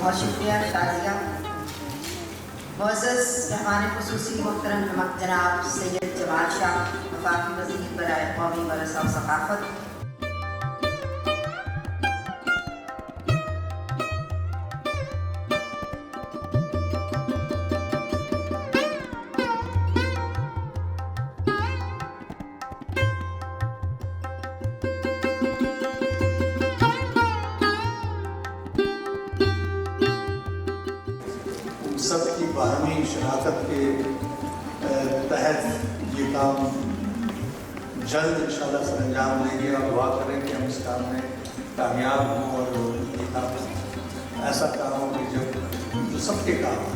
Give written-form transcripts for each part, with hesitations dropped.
बहुत शुक्रिया शाजिया। मुअज़्ज़ज़ मेहमान ख़ुसूसी मोहतरम जनाब सैयद जमाल शाह, वफाकी वज़ीर बराए क़ौमी वरसा व सक़ाफ़त, सबकी बाहमी शनाख्त के तहत ये काम जल्द इंशाअल्लाह सर अंजाम देंगे और दुआ करें कि हम इस काम में कामयाब हों और ये काम ऐसा काम हो कि जो सबके काम हो।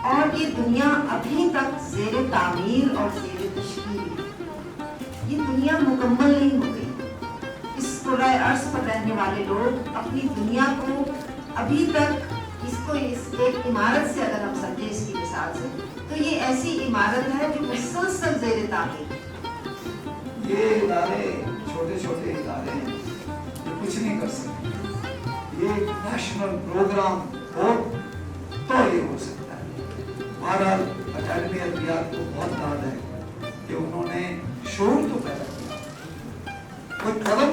और ये दुनिया अभी तक ज़ेरे तामीर और ज़ेरे तशकील है। ये दुनिया मुकम्मल नहीं हो गई। इस कुराए अर्ज़ पर रहने वाले लोग अपनी दुनिया को अभी तक इसको एक इमारत से अगर हम समझें इसकी मिसाल से, तो ये ऐसी इमारत है जो मुसलसल ज़ेरे तामीर है। ये इदारे छोटे छोटे इदारे हैं, ये कुछ नहीं कर सकते। ये नेशनल प्रोग्राम हो तो ये हो सकता है। बहरहाल अकादमी अदबियात को बहुत दाद है कि उन्होंने शोर तो पैदा किया, कोई कदम